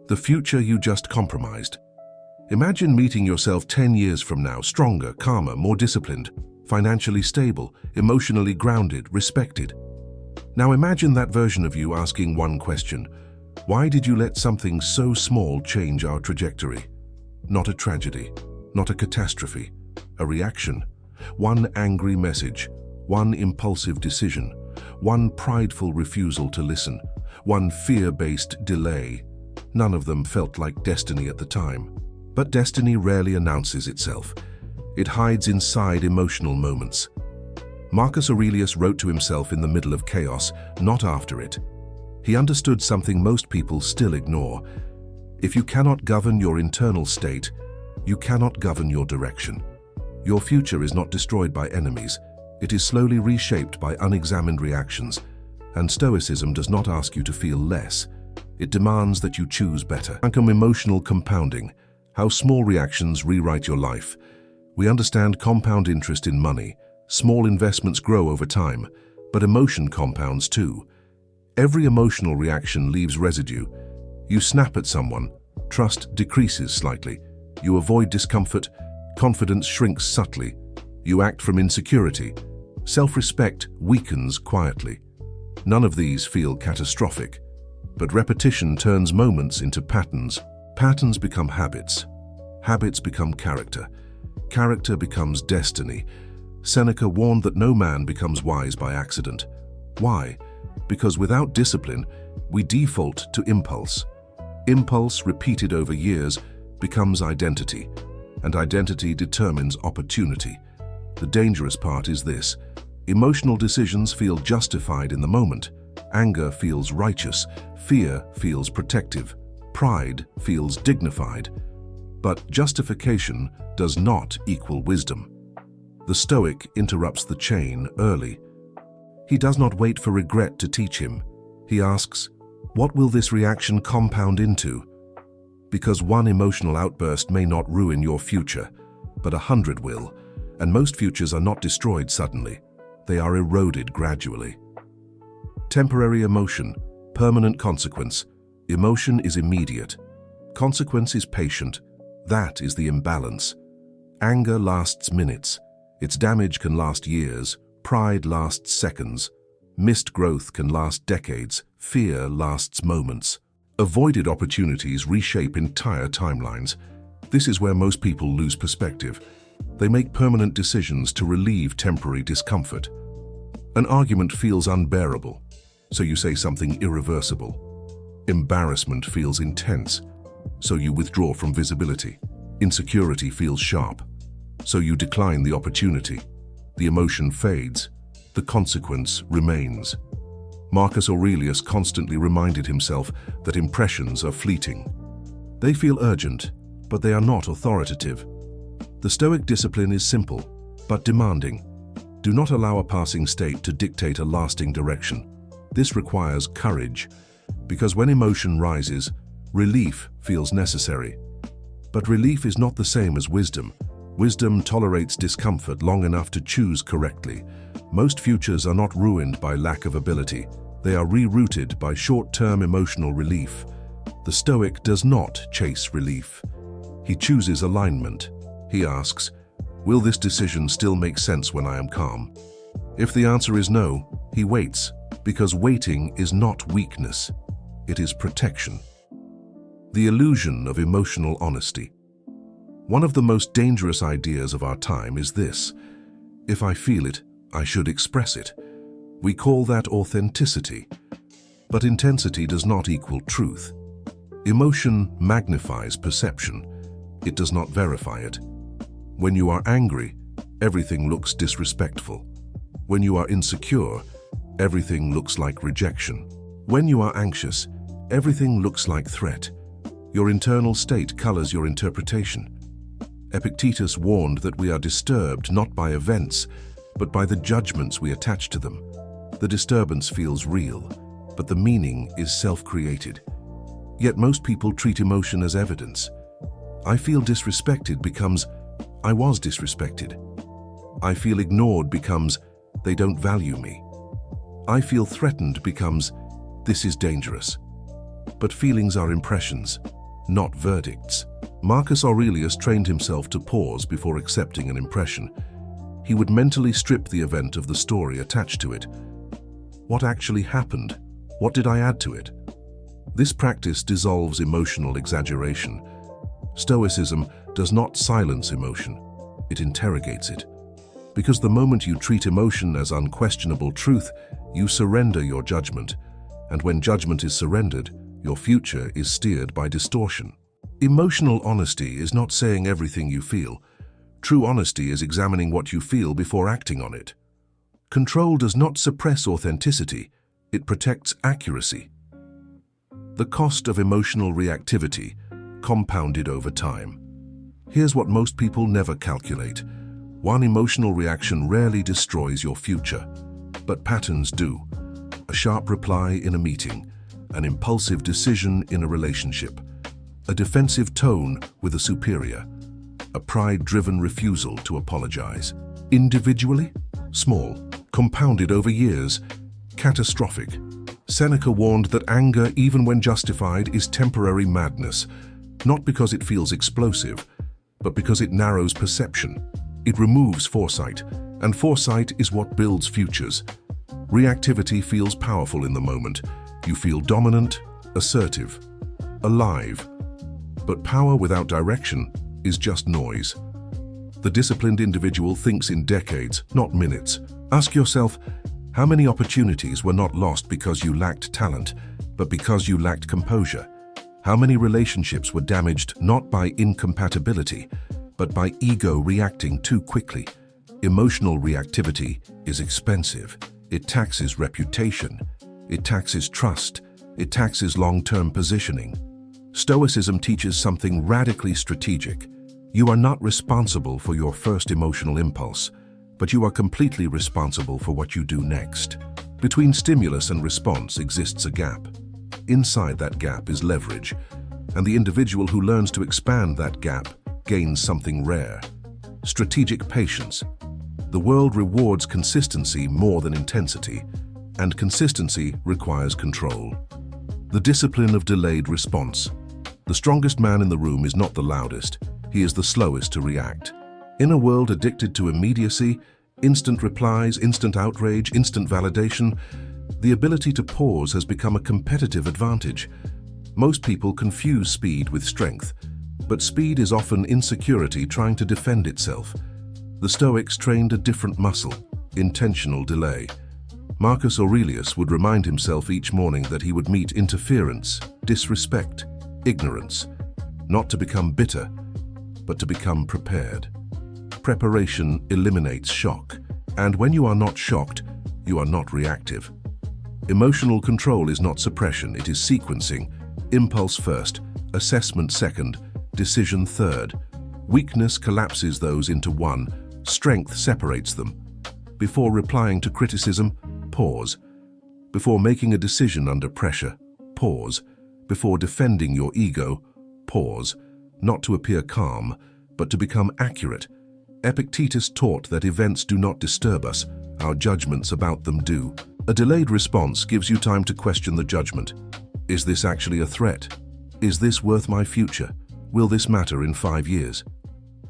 the future you just compromised. Imagine meeting yourself 10 years from now, stronger, calmer, more disciplined, financially stable, emotionally grounded, respected. Now imagine that version of you asking one question: why did you let something so small change our trajectory? Not a tragedy, not a catastrophe, a reaction. One angry message, one impulsive decision, one prideful refusal to listen, one fear-based delay. None of them felt like destiny at the time. But destiny rarely announces itself. It hides inside emotional moments. Marcus Aurelius wrote to himself in the middle of chaos, not after it. He understood something most people still ignore. If you cannot govern your internal state, you cannot govern your direction. Your future is not destroyed by enemies. It is slowly reshaped by unexamined reactions. And Stoicism does not ask you to feel less. It demands that you choose better. Emotional compounding, how small reactions rewrite your life. We understand compound interest in money. Small investments grow over time, but emotion compounds too. Every emotional reaction leaves residue. You snap at someone, trust decreases slightly. You avoid discomfort, confidence shrinks subtly. You act from insecurity. Self-respect weakens quietly. None of these feel catastrophic, but repetition turns moments into patterns. Patterns become habits. Habits become character. Character becomes destiny. Seneca warned that no man becomes wise by accident. Why? Because without discipline, we default to impulse. Impulse, repeated over years, becomes identity, and identity determines opportunity. The dangerous part is this: emotional decisions feel justified in the moment. Anger feels righteous. Fear feels protective. Pride feels dignified. But justification does not equal wisdom. The Stoic interrupts the chain early. He does not wait for regret to teach him. He asks, what will this reaction compound into? Because one emotional outburst may not ruin your future, but 100 will, and most futures are not destroyed suddenly. They are eroded gradually. Temporary emotion, permanent consequence. Emotion is immediate. Consequence is patient. That is the imbalance. Anger lasts minutes. Its damage can last years. Pride lasts seconds. Missed growth can last decades. Fear lasts moments. Avoided opportunities reshape entire timelines. This is where most people lose perspective. They make permanent decisions to relieve temporary discomfort. An argument feels unbearable, so you say something irreversible. Embarrassment feels intense, so you withdraw from visibility. Insecurity feels sharp, so you decline the opportunity. The emotion fades, the consequence remains. Marcus Aurelius constantly reminded himself that impressions are fleeting. They feel urgent, but they are not authoritative. The Stoic discipline is simple, but demanding. Do not allow a passing state to dictate a lasting direction. This requires courage, because when emotion rises, relief feels necessary. But relief is not the same as wisdom. Wisdom tolerates discomfort long enough to choose correctly. Most futures are not ruined by lack of ability. They are rerouted by short-term emotional relief. The Stoic does not chase relief. He chooses alignment. He asks, will this decision still make sense when I am calm? If the answer is no, he waits, because waiting is not weakness. It is protection. The illusion of emotional honesty. One of the most dangerous ideas of our time is this: if I feel it, I should express it. We call that authenticity. But intensity does not equal truth. Emotion magnifies perception. It does not verify it. When you are angry, everything looks disrespectful. When you are insecure, everything looks like rejection. When you are anxious, everything looks like threat. Your internal state colors your interpretation. Epictetus warned that we are disturbed not by events, but by the judgments we attach to them. The disturbance feels real, but the meaning is self-created. Yet most people treat emotion as evidence. I feel disrespected becomes, I was disrespected. I feel ignored becomes, they don't value me. I feel threatened becomes, this is dangerous. But feelings are impressions, not verdicts. Marcus Aurelius trained himself to pause before accepting an impression. He would mentally strip the event of the story attached to it. What actually happened? What did I add to it? This practice dissolves emotional exaggeration. Stoicism does not silence emotion, it interrogates it. Because the moment you treat emotion as unquestionable truth, you surrender your judgment. And when judgment is surrendered, your future is steered by distortion. Emotional honesty is not saying everything you feel. True honesty is examining what you feel before acting on it. Control does not suppress authenticity, it protects accuracy. The cost of emotional reactivity, compounded over time. Here's what most people never calculate. One emotional reaction rarely destroys your future, but patterns do. A sharp reply in a meeting, an impulsive decision in a relationship, a defensive tone with a superior, a pride-driven refusal to apologize. Individually, small, compounded over years, catastrophic. Seneca warned that anger, even when justified, is temporary madness, not because it feels explosive, but because it narrows perception. It removes foresight, and foresight is what builds futures. Reactivity feels powerful in the moment. You feel dominant, assertive, alive. But power without direction is just noise. The disciplined individual thinks in decades, not minutes. Ask yourself, how many opportunities were not lost because you lacked talent, but because you lacked composure? How many relationships were damaged not by incompatibility, but by ego reacting too quickly? Emotional reactivity is expensive. It taxes reputation. It taxes trust. It taxes long-term positioning. Stoicism teaches something radically strategic. You are not responsible for your first emotional impulse, but you are completely responsible for what you do next. Between stimulus and response exists a gap. Inside that gap is leverage, and the individual who learns to expand that gap gains something rare: strategic patience. The world rewards consistency more than intensity, and consistency requires control. The discipline of delayed response. The strongest man in the room is not the loudest, he is the slowest to react. In a world addicted to immediacy, instant replies, instant outrage, instant validation, the ability to pause has become a competitive advantage. Most people confuse speed with strength, but speed is often insecurity trying to defend itself. The Stoics trained a different muscle: intentional delay. Marcus Aurelius would remind himself each morning that he would meet interference, disrespect, ignorance, not to become bitter, but to become prepared. Preparation eliminates shock, and when you are not shocked, you are not reactive. Emotional control is not suppression, it is sequencing. Impulse first, assessment second, decision third. Weakness collapses those into one, strength separates them. Before replying to criticism, pause. Before making a decision under pressure, pause. Before defending your ego, pause. Not to appear calm, but to become accurate. Epictetus taught that events do not disturb us, our judgments about them do. A delayed response gives you time to question the judgment. Is this actually a threat? Is this worth my future? Will this matter in 5 years?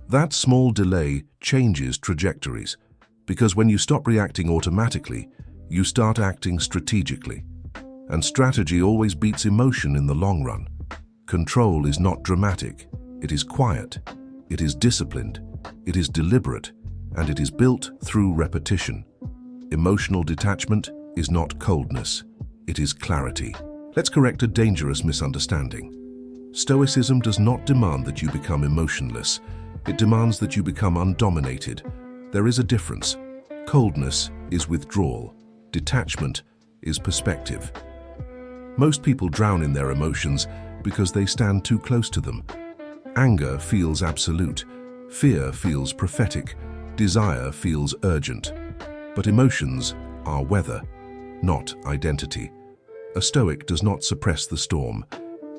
That small delay changes trajectories, because when you stop reacting automatically, you start acting strategically. And strategy always beats emotion in the long run. Control is not dramatic, it is quiet, it is disciplined, it is deliberate, and it is built through repetition. Emotional detachment is not coldness, it is clarity. Let's correct a dangerous misunderstanding. Stoicism does not demand that you become emotionless. It demands that you become undominated. There is a difference. Coldness is withdrawal. Detachment is perspective. Most people drown in their emotions because they stand too close to them. Anger feels absolute. Fear feels prophetic. Desire feels urgent. But emotions are weather, not identity. A Stoic does not suppress the storm.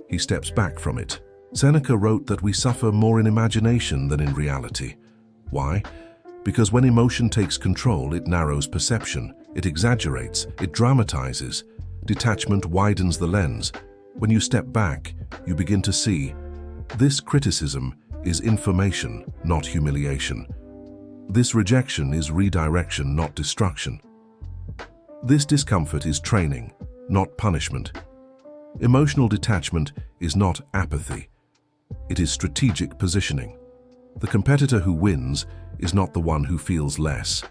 He steps back from it. Seneca wrote that we suffer more in imagination than in reality. Why? Because when emotion takes control, it narrows perception, it exaggerates, it dramatizes. Detachment widens the lens. When you step back, you begin to see this criticism is information, not humiliation. This rejection is redirection, not destruction. This discomfort is training, not punishment. Emotional detachment is not apathy. It is strategic positioning. The competitor who wins is not the one who feels less.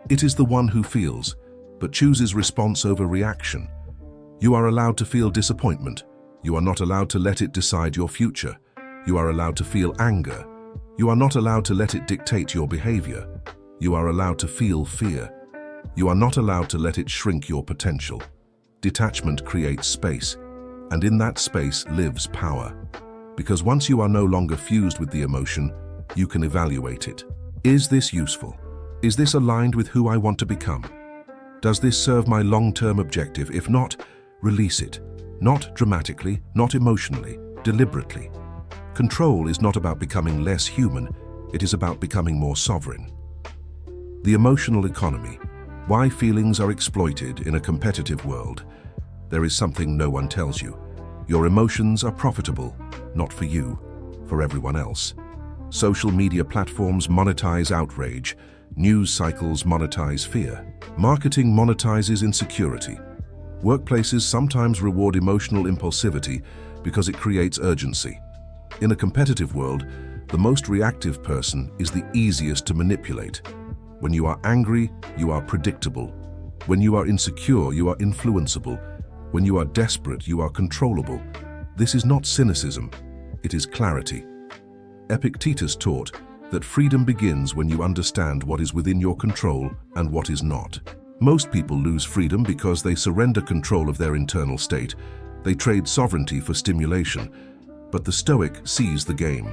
It is the one who feels, but chooses response over reaction. You are allowed to feel disappointment. You are not allowed to let it decide your future. You are allowed to feel anger. You are not allowed to let it dictate your behavior. You are allowed to feel fear. You are not allowed to let it shrink your potential. Detachment creates space, and in that space lives power. Because once you are no longer fused with the emotion, you can evaluate it. Is this useful? Is this aligned with who I want to become? Does this serve my long-term objective? If not, release it. Not dramatically, not emotionally, deliberately. Control is not about becoming less human, it is about becoming more sovereign. The emotional economy. Why feelings are exploited in a competitive world. There is something no one tells you. Your emotions are profitable, not for you, for everyone else. Social media platforms monetize outrage. News cycles monetize fear. Marketing monetizes insecurity. Workplaces sometimes reward emotional impulsivity because it creates urgency. In a competitive world, the most reactive person is the easiest to manipulate. When you are angry, you are predictable. When you are insecure, you are influenceable. When you are desperate, you are controllable. This is not cynicism, it is clarity. Epictetus taught that freedom begins when you understand what is within your control and what is not. Most people lose freedom because they surrender control of their internal state. They trade sovereignty for stimulation. But the Stoic sees the game.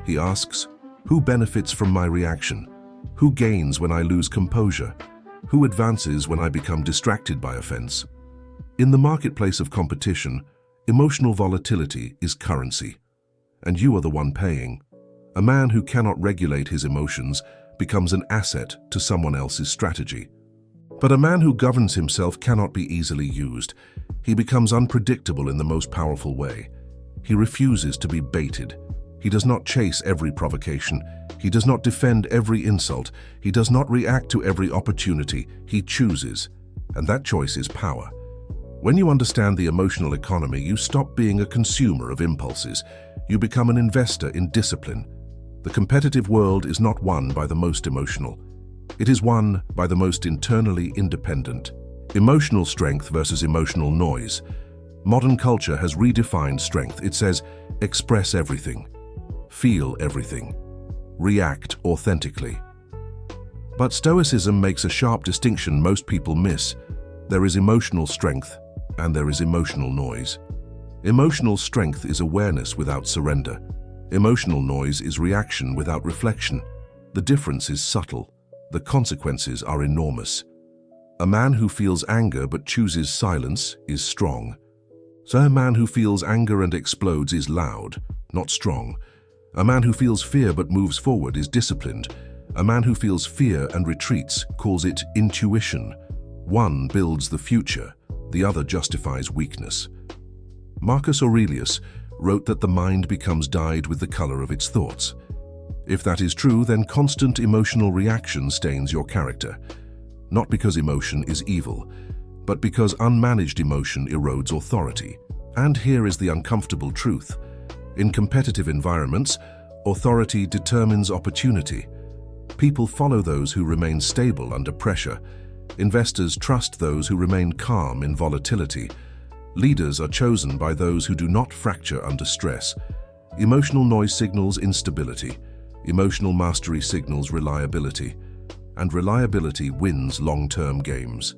He asks, who benefits from my reaction? Who gains when I lose composure? Who advances when I become distracted by offense? In the marketplace of competition, emotional volatility is currency. And you are the one paying. A man who cannot regulate his emotions becomes an asset to someone else's strategy. But a man who governs himself cannot be easily used. He becomes unpredictable in the most powerful way. He refuses to be baited. He does not chase every provocation. He does not defend every insult. He does not react to every opportunity. He chooses. And that choice is power. When you understand the emotional economy, you stop being a consumer of impulses. You become an investor in discipline. The competitive world is not won by the most emotional. It is won by the most internally independent. Emotional strength versus emotional noise. Modern culture has redefined strength. It says, express everything, feel everything, react authentically. But Stoicism makes a sharp distinction most people miss. There is emotional strength and there is emotional noise. Emotional strength is awareness without surrender. Emotional noise is reaction without reflection. The difference is subtle. The consequences are enormous. A man who feels anger but chooses silence is strong. So a man who feels anger and explodes is loud, not strong. A man who feels fear but moves forward is disciplined. A man who feels fear and retreats calls it intuition. One builds the future, the other justifies weakness. Marcus Aurelius wrote that the mind becomes dyed with the color of its thoughts. If that is true, then constant emotional reaction stains your character. Not because emotion is evil, but because unmanaged emotion erodes authority. And here is the uncomfortable truth. In competitive environments, authority determines opportunity. People follow those who remain stable under pressure. Investors trust those who remain calm in volatility. Leaders are chosen by those who do not fracture under stress. Emotional noise signals instability. Emotional mastery signals reliability. And reliability wins long-term games.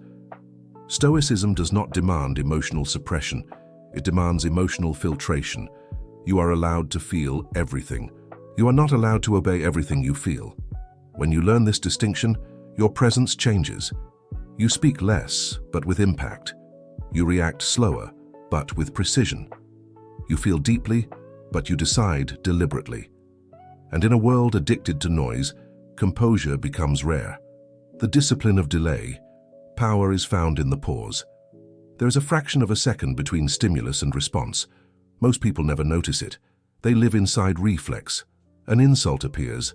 Stoicism does not demand emotional suppression. It demands emotional filtration. You are allowed to feel everything. You are not allowed to obey everything you feel. When you learn this distinction, your presence changes. You speak less, but with impact. You react slower, but with precision. You feel deeply, but you decide deliberately. And in a world addicted to noise, composure becomes rare. The discipline of delay. Power is found in the pause. There is a fraction of a second between stimulus and response. Most people never notice it. They live inside reflex. An insult appears.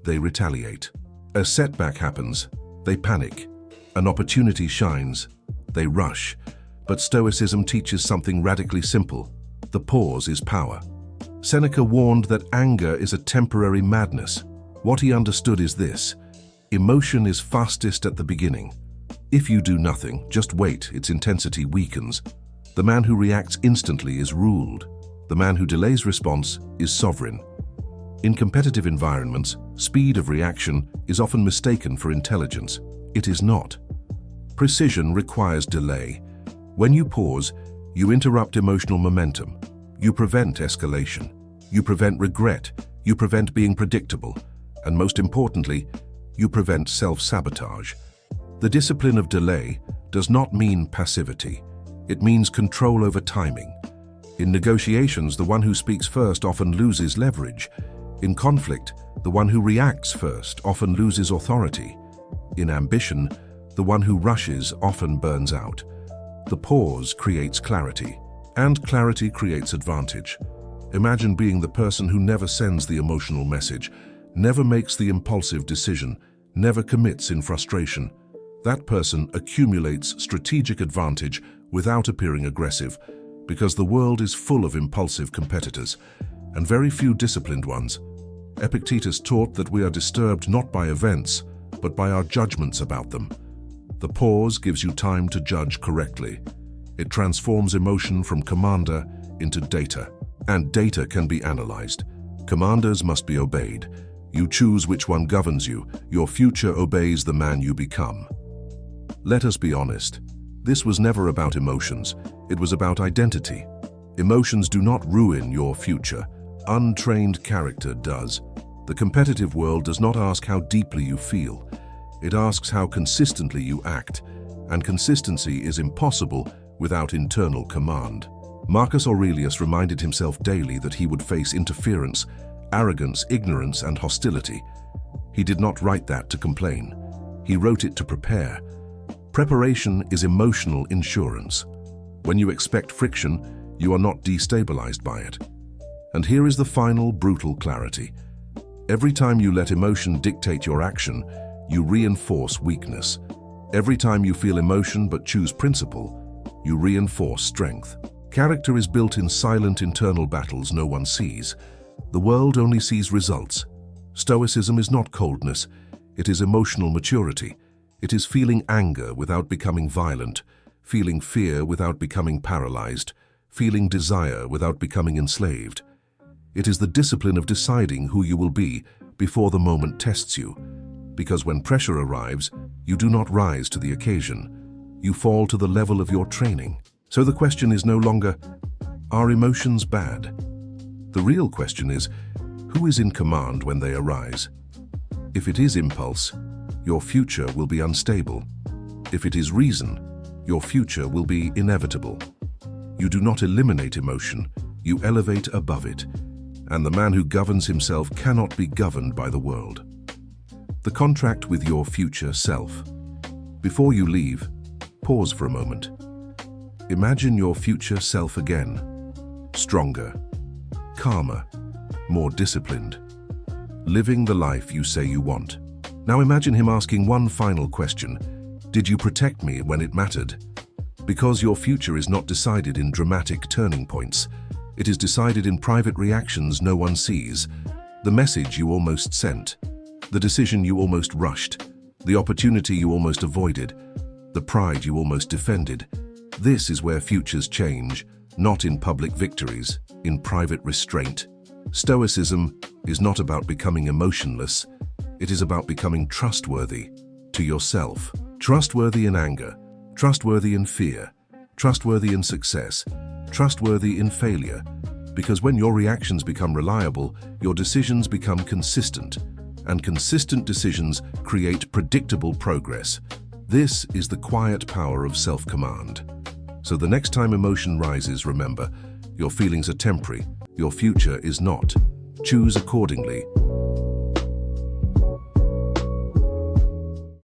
They retaliate. A setback happens. They panic. An opportunity shines. They rush. But Stoicism teaches something radically simple. The pause is power. Seneca warned that anger is a temporary madness. What he understood is this: emotion is fastest at the beginning. If you do nothing, just wait, its intensity weakens. The man who reacts instantly is ruled. The man who delays response is sovereign. In competitive environments, speed of reaction is often mistaken for intelligence. It is not. Precision requires delay. When you pause, you interrupt emotional momentum. You prevent escalation. You prevent regret. You prevent being predictable. And most importantly, you prevent self-sabotage. The discipline of delay does not mean passivity. It means control over timing. In negotiations, the one who speaks first often loses leverage. In conflict, the one who reacts first often loses authority. In ambition, the one who rushes often burns out. The pause creates clarity, and clarity creates advantage. Imagine being the person who never sends the emotional message, never makes the impulsive decision, never commits in frustration. That person accumulates strategic advantage without appearing aggressive, because the world is full of impulsive competitors, and very few disciplined ones. Epictetus taught that we are disturbed not by events, but by our judgments about them. The pause gives you time to judge correctly. It transforms emotion from commander into data, and data can be analyzed. Commanders must be obeyed. You choose which one governs you. Your future obeys the man you become. Let us be honest. This was never about emotions. It was about identity. Emotions do not ruin your future. Untrained character does. The competitive world does not ask how deeply you feel. It asks how consistently you act, and consistency is impossible without internal command. Marcus Aurelius reminded himself daily that he would face interference, arrogance, ignorance, and hostility. He did not write that to complain. He wrote it to prepare. Preparation is emotional insurance. When you expect friction, you are not destabilized by it. And here is the final brutal clarity. Every time you let emotion dictate your action, you reinforce weakness. Every time you feel emotion but choose principle, you reinforce strength. Character is built in silent internal battles no one sees. The world only sees results. Stoicism is not coldness. It is emotional maturity. It is feeling anger without becoming violent, feeling fear without becoming paralyzed, feeling desire without becoming enslaved. It is the discipline of deciding who you will be before the moment tests you. Because when pressure arrives, you do not rise to the occasion. You fall to the level of your training. So the question is no longer, are emotions bad? The real question is, who is in command when they arise? If it is impulse, your future will be unstable. If it is reason, your future will be inevitable. You do not eliminate emotion, you elevate above it. And the man who governs himself cannot be governed by the world. The contract with your future self. Before you leave, pause for a moment. Imagine your future self again. Stronger, calmer, more disciplined. Living the life you say you want. Now imagine him asking one final question. Did you protect me when it mattered? Because your future is not decided in dramatic turning points. It is decided in private reactions no one sees. The message you almost sent. The decision you almost rushed. The opportunity you almost avoided. The pride you almost defended. This is where futures change, not in public victories, in private restraint. Stoicism is not about becoming emotionless. It is about becoming trustworthy to yourself. Trustworthy in anger, trustworthy in fear, trustworthy in success, trustworthy in failure. Because when your reactions become reliable, your decisions become consistent, and consistent decisions create predictable progress. This is the quiet power of self-command. So the next time emotion rises, remember, your feelings are temporary, your future is not. Choose accordingly.